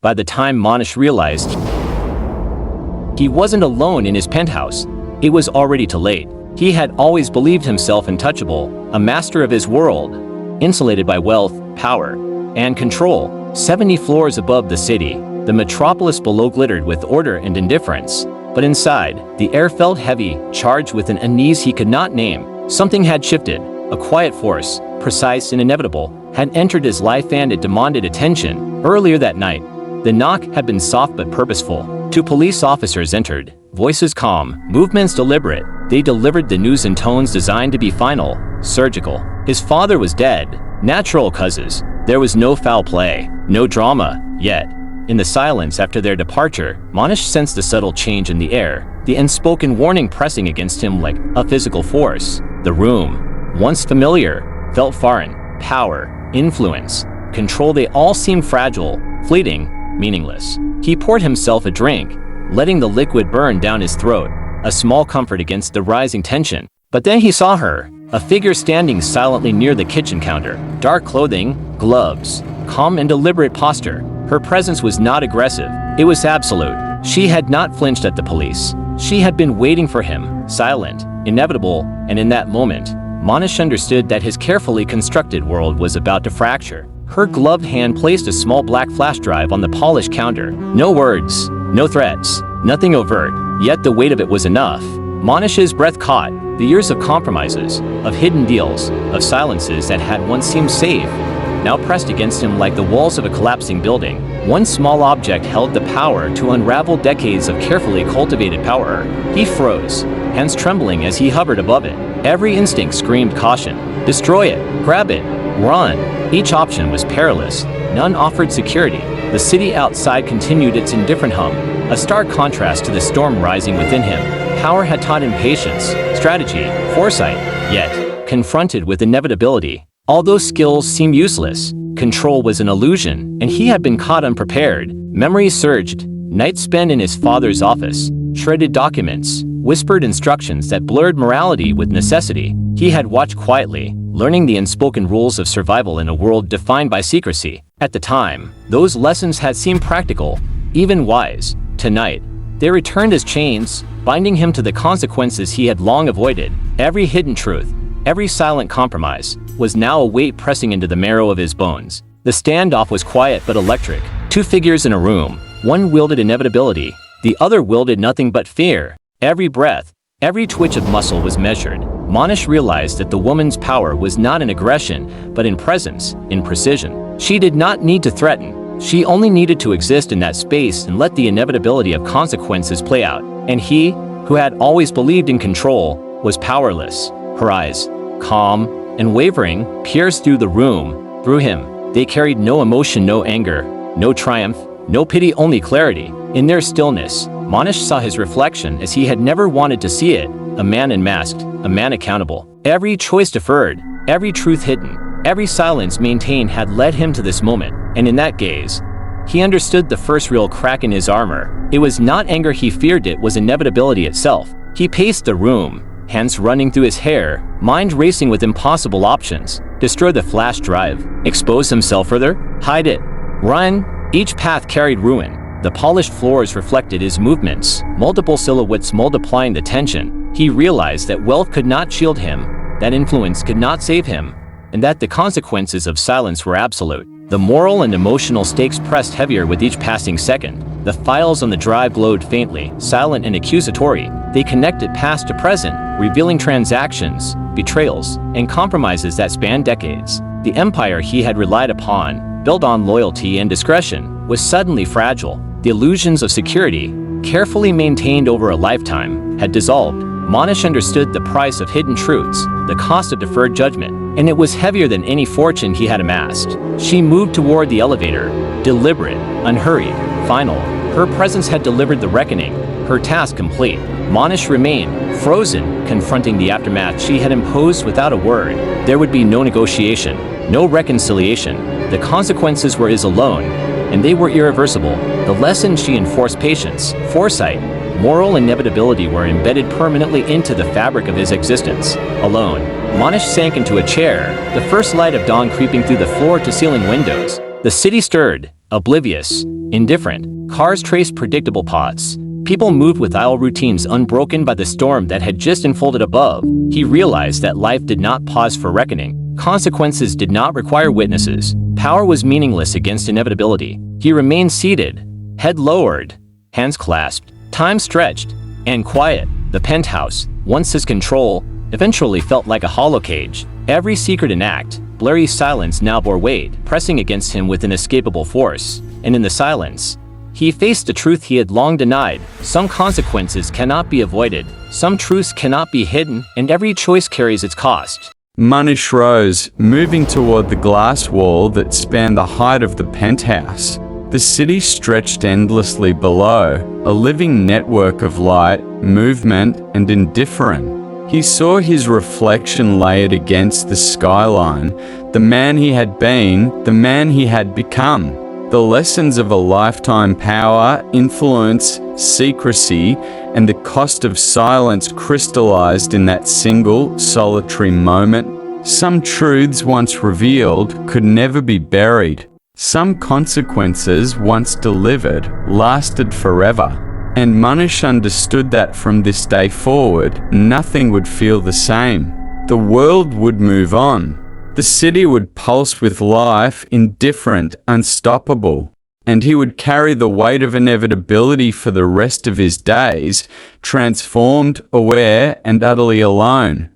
By the time Monish realized he wasn't alone in his penthouse, it was already too late. He had always believed himself untouchable, a master of his world, insulated by wealth, power, and control. 70 floors above the city, the metropolis below glittered with order and indifference. But inside, the air felt heavy, charged with an unease he could not name. Something had shifted. A quiet force, precise and inevitable, had entered his life and it demanded attention. Earlier that night, the knock had been soft but purposeful. Two police officers entered, voices calm, movements deliberate. They delivered the news in tones designed to be final, surgical. His father was dead. Natural causes. There was no foul play, no drama, yet. In the silence after their departure, Monish sensed a subtle change in the air, the unspoken warning pressing against him like a physical force. The room, once familiar, felt foreign. Power, influence, control, they all seemed fragile, fleeting, meaningless. He poured himself a drink, letting the liquid burn down his throat, a small comfort against the rising tension. But then he saw her, a figure standing silently near the kitchen counter. Dark clothing, gloves, calm and deliberate posture. Her presence was not aggressive, it was absolute. She had not flinched at the police. She had been waiting for him, silent, inevitable, and in that moment, Monish understood that his carefully constructed world was about to fracture. Her gloved hand placed a small black flash drive on the polished counter. No words, no threats, nothing overt, yet the weight of it was enough. Monish's breath caught. The years of compromises, of hidden deals, of silences that had once seemed safe, now pressed against him like the walls of a collapsing building. One small object held the power to unravel decades of carefully cultivated power. He froze, hands trembling as he hovered above it. Every instinct screamed caution. Destroy it, grab it, run. Each option was perilous. None offered security. The city outside continued its indifferent hum, a stark contrast to the storm rising within him. Power had taught him patience, strategy, foresight, yet, confronted with inevitability, all those skills seemed useless. Control was an illusion, and he had been caught unprepared. Memories surged, nights spent in his father's office, shredded documents, whispered instructions that blurred morality with necessity. He had watched quietly, learning the unspoken rules of survival in a world defined by secrecy. At the time, those lessons had seemed practical, even wise. Tonight, they returned as chains, binding him to the consequences he had long avoided. Every hidden truth, every silent compromise, was now a weight pressing into the marrow of his bones. The standoff was quiet but electric. Two figures in a room. One wielded inevitability, the other wielded nothing but fear. Every breath, every twitch of muscle was measured. Monish realized that the woman's power was not in aggression, but in presence, in precision. She did not need to threaten. She only needed to exist in that space and let the inevitability of consequences play out. And he, who had always believed in control, was powerless. Her eyes, calm and wavering, pierced through the room, through him. They carried no emotion, no anger, no triumph, no pity, only clarity. In their stillness, Monish saw his reflection as he had never wanted to see it, a man unmasked, a man accountable. Every choice deferred, every truth hidden, every silence maintained had led him to this moment, and in that gaze, he understood the first real crack in his armor. It was not anger he feared, it was inevitability itself. He paced the room, hands running through his hair, mind racing with impossible options. Destroy the flash drive, expose himself further, hide it, run. Each path carried ruin. The polished floors reflected his movements, multiple silhouettes multiplying the tension. He realized that wealth could not shield him, that influence could not save him, and that the consequences of silence were absolute. The moral and emotional stakes pressed heavier with each passing second. The files on the drive glowed faintly, silent and accusatory. They connected past to present, revealing transactions, betrayals, and compromises that spanned decades. The empire he had relied upon, built on loyalty and discretion, was suddenly fragile. The illusions of security, carefully maintained over a lifetime, had dissolved. Monish understood the price of hidden truths, the cost of deferred judgment, and it was heavier than any fortune he had amassed. She moved toward the elevator, deliberate, unhurried, final. Her presence had delivered the reckoning, her task complete. Monish remained, frozen, confronting the aftermath she had imposed without a word. There would be no negotiation, no reconciliation. The consequences were his alone, and they were irreversible. The lesson she enforced: patience, foresight, moral inevitability were embedded permanently into the fabric of his existence. Alone, Monish sank into a chair, the first light of dawn creeping through the floor-to-ceiling windows. The city stirred, oblivious, indifferent. Cars traced predictable paths. People moved with idle routines unbroken by the storm that had just unfolded above. He realized that life did not pause for reckoning. Consequences did not require witnesses. Power was meaningless against inevitability. He remained seated, head lowered, hands clasped, time stretched, and quiet. The penthouse, once his control, eventually felt like a hollow cage. Every secret and act, blurry silence now bore weight, pressing against him with inescapable force. And in the silence, he faced the truth he had long denied. Some consequences cannot be avoided, some truths cannot be hidden, and every choice carries its cost. Monish rose, moving toward the glass wall that spanned the height of the penthouse. The city stretched endlessly below, a living network of light, movement, and indifference. He saw his reflection layered against the skyline, the man he had been, the man he had become. The lessons of a lifetime: power, influence, secrecy, and the cost of silence crystallized in that single, solitary moment. Some truths once revealed could never be buried. Some consequences once delivered lasted forever. And Monish understood that from this day forward, nothing would feel the same. The world would move on. The city would pulse with life, indifferent, unstoppable. And he would carry the weight of inevitability for the rest of his days, transformed, aware, and utterly alone.